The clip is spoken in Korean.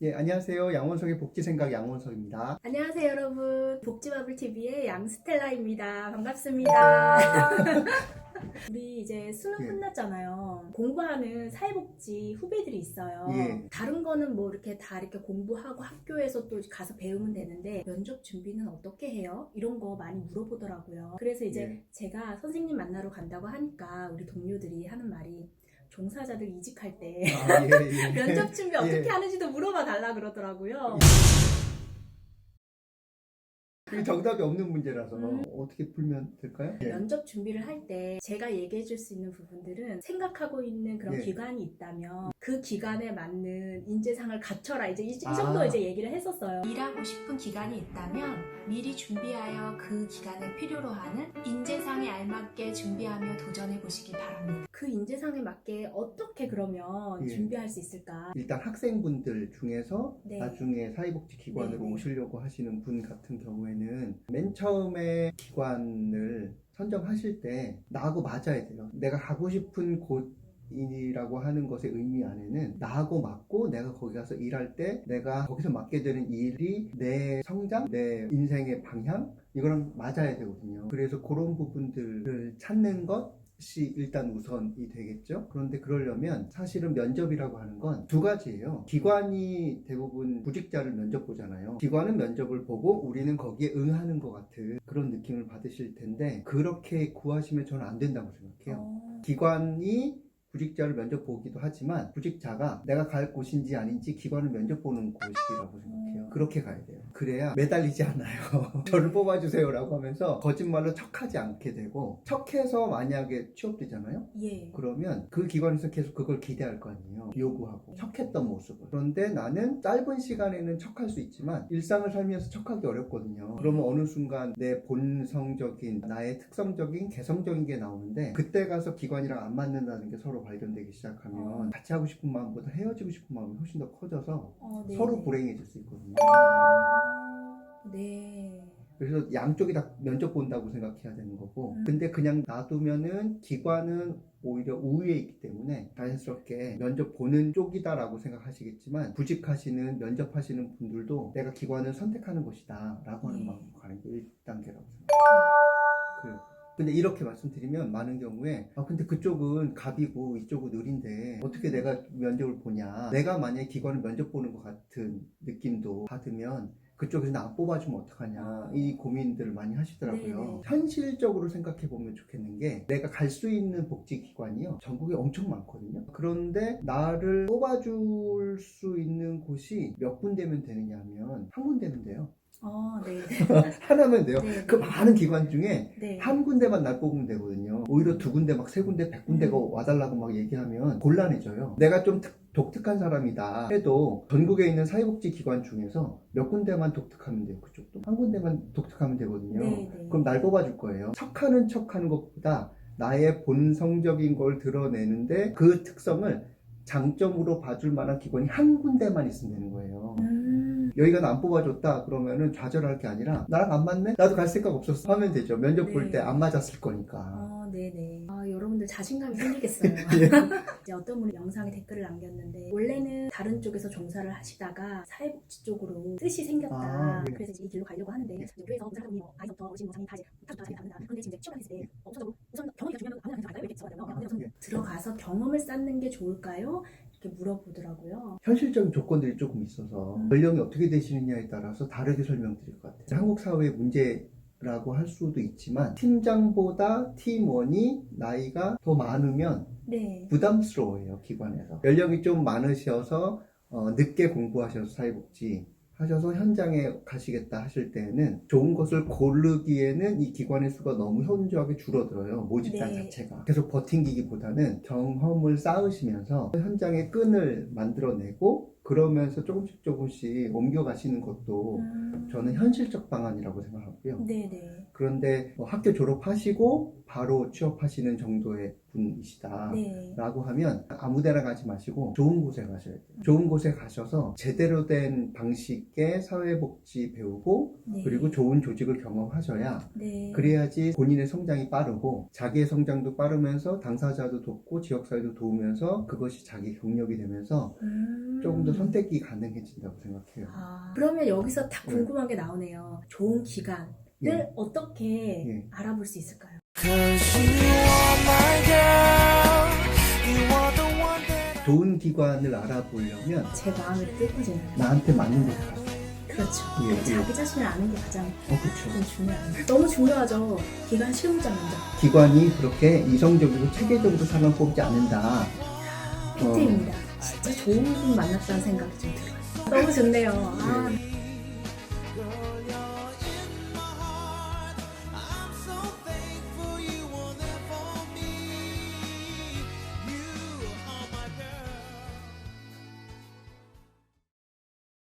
예, 안녕하세요. 양원석의 복지생각 양원석입니다. 안녕하세요, 여러분. 복지마블TV의 양스텔라입니다. 반갑습니다. 우리 이제 수능 예. 끝났잖아요. 공부하는 사회복지 후배들이 있어요. 예. 다른 거는 뭐 이렇게 다 이렇게 공부하고 학교에서 또 가서 배우면 되는데 면접 준비는 어떻게 해요? 이런 거 많이 물어보더라고요. 그래서 이제 예. 제가 선생님 만나러 간다고 하니까 우리 동료들이 하는 말이 종사자들 이직할 때 아, 예, 예. 면접 준비 어떻게 예. 하는지도 물어봐 달라 그러더라고요. 그게 정답이 없는 문제라서 어떻게 풀면 될까요? 예. 면접 준비를 할 때 제가 얘기해 줄 수 있는 부분들은 생각하고 있는 그런 예. 기관이 있다면 그 기관에 맞는 인재상을 갖춰라 이제 이 아. 정도 이제 얘기를 했었어요. 일하고 싶은 기관이 있다면 미리 준비하여 그 기관에 필요로 하는 인재상에 알맞게 준비하며 도전해 보시기 바랍니다. 그 인재상에 맞게 어떻게 그러면 예. 준비할 수 있을까? 일단 학생분들 중에서 네. 나중에 사회복지기관으로 네, 네. 오시려고 하시는 분 같은 경우에는 맨 처음에 기관을 선정하실 때 나하고 맞아야 돼요. 내가 가고 싶은 곳이라고 하는 것의 의미 안에는 나하고 맞고 내가 거기 가서 일할 때 내가 거기서 맡게 되는 일이 내 성장, 내 인생의 방향 이거랑 맞아야 되거든요. 그래서 그런 부분들을 찾는 것이 일단 우선이 되겠죠. 그런데 그러려면 사실은 면접이라고 하는 건 두 가지예요. 기관이 대부분 구직자를 면접 보잖아요. 기관은 면접을 보고 우리는 거기에 응하는 것 같은 그런 느낌을 받으실 텐데 그렇게 구하시면 저는 안 된다고 생각해요. 기관이 구직자를 면접 보기도 하지만 구직자가 내가 갈 곳인지 아닌지 기관을 면접 보는 곳이라고 생각해요. 그렇게 가야 돼요. 그래야 매달리지 않아요. 저를 뽑아주세요 라고 하면서 거짓말로 척하지 않게 되고, 척해서 만약에 취업되잖아요. 예. 그러면 그 기관에서 계속 그걸 기대할 거 아니에요. 요구하고 척했던 모습을. 그런데 나는 짧은 시간에는 척할 수 있지만 일상을 살면서 척하기 어렵거든요. 그러면 어느 순간 내 본성적인 나의 특성적인 개성적인 게 나오는데 그때 가서 기관이랑 안 맞는다는 게 서로 발견되기 시작하면 같이 하고 싶은 마음보다 헤어지고 싶은 마음이 훨씬 더 커져서 네. 서로 불행해질 수 있거든요. 네. 그래서 양쪽이 다 면접 본다고 생각해야 되는 거고, 근데 그냥 놔두면은 기관은 오히려 우위에 있기 때문에 자연스럽게 면접 보는 쪽이다라고 생각하시겠지만, 구직하시는 면접하시는 분들도 내가 기관을 선택하는 것이다 라고 하는 마음으로 가는 게 1단계라고 생각해요. 그래요. 근데 이렇게 말씀드리면 많은 경우에 근데 그쪽은 갑이고 이쪽은 을인데 어떻게 내가 면접을 보냐, 내가 만약에 기관을 면접 보는 것 같은 느낌도 받으면 그쪽에서 나 안 뽑아주면 어떡하냐, 이 고민들을 많이 하시더라고요. 네네. 현실적으로 생각해 보면 좋겠는 게, 내가 갈 수 있는 복지기관이요 전국에 엄청 많거든요. 그런데 나를 뽑아줄 수 있는 곳이 몇 군데면 되느냐 하면 한 군데면 돼요. 네. 하나면 돼요. 네, 그 네. 많은 기관 중에 네. 한 군데만 날 뽑으면 되거든요. 오히려 두 군데, 막 세 군데, 100군데가 와달라고 막 얘기하면 곤란해져요. 내가 좀 독특한 사람이다 해도 전국에 있는 사회복지 기관 중에서 몇 군데만 독특하면 돼요. 그쪽도 한 군데만 독특하면 되거든요. 네, 네. 그럼 날 뽑아줄 거예요. 척하는 것보다 나의 본성적인 걸 드러내는데 그 특성을 장점으로 봐줄 만한 기관이 한 군데만 있으면 되는 거예요. 여기가 나 안 뽑아줬다 그러면은 좌절할 게 아니라, 나랑 안 맞네? 나도 갈 생각 없었어 하면 되죠. 면접 볼 네. 때 안 맞았을 거니까. 네네. 여러분들 자신감이 생기겠어요. 이제 어떤 분이 영상에 댓글을 남겼는데, 원래는 다른 쪽에서 종사를 하시다가 사회복지 쪽으로 뜻이 생겼다. 네. 그래서 이제 이 길로 가려고 하는데, 이제 교회에서 우선 아이부터 어르신, 장인 다 이제 다 좋다, 다 된다. 그런데 지금 이제 취업을 했을 때 우선적으로 경험이 중요하면 아무나 갈까요? 이렇게 들어가요. 들어가서 경험을 쌓는 게 좋을까요? 이렇게 물어보더라고요. 현실적인 조건들이 조금 있어서 연령이 어떻게 되시느냐에 따라서 다르게 설명드릴 것 같아요. 한국 사회의 문제라고 할 수도 있지만, 팀장보다 팀원이 나이가 더 많으면 네. 부담스러워요. 기관에서 연령이 좀 많으셔서 늦게 공부하셔서 사회복지 하셔서 현장에 가시겠다 하실 때는 좋은 것을 고르기에는 이 기관의 수가 너무 현저하게 줄어들어요. 모집단 네. 자체가. 계속 버팅기기보다는 경험을 쌓으시면서 현장의 끈을 만들어내고, 그러면서 조금씩 옮겨가시는 것도 저는 현실적 방안이라고 생각하고요. 네네. 그런데 학교 졸업하시고 바로 취업하시는 정도의 분이시다 네. 라고 하면 아무 데나 가지 마시고 좋은 곳에 가셔야 돼요. 좋은 곳에 가셔서 제대로 된 방식의 사회복지 배우고, 네. 그리고 좋은 조직을 경험하셔야, 네. 그래야지 본인의 성장이 빠르고 자기의 성장도 빠르면서 당사자도 돕고 지역사회도 도우면서 그것이 자기 경력이 되면서 조금 더 선택이 가능해진다고 생각해요. 그러면 여기서 딱 네. 궁금한 게 나오네요. 좋은 기간을 예. 어떻게 예. 알아볼 수 있을까요? 좋은 기관을 알아보려면 제 마음이 뜨거워지는 나한테 맞는 곳을 가서. 그렇죠. 예, 예. 자기 자신을 아는 게 가장 그렇죠. 좀 중요해요. 너무 중요하죠. 기간 실무자 면접. 기관이 그렇게 이성적이고 체계적으로 사람 뽑지 않는다. 팩트입니다. 진짜 좋은 분 만났다는 생각이 좀 들어요. 너무 좋네요.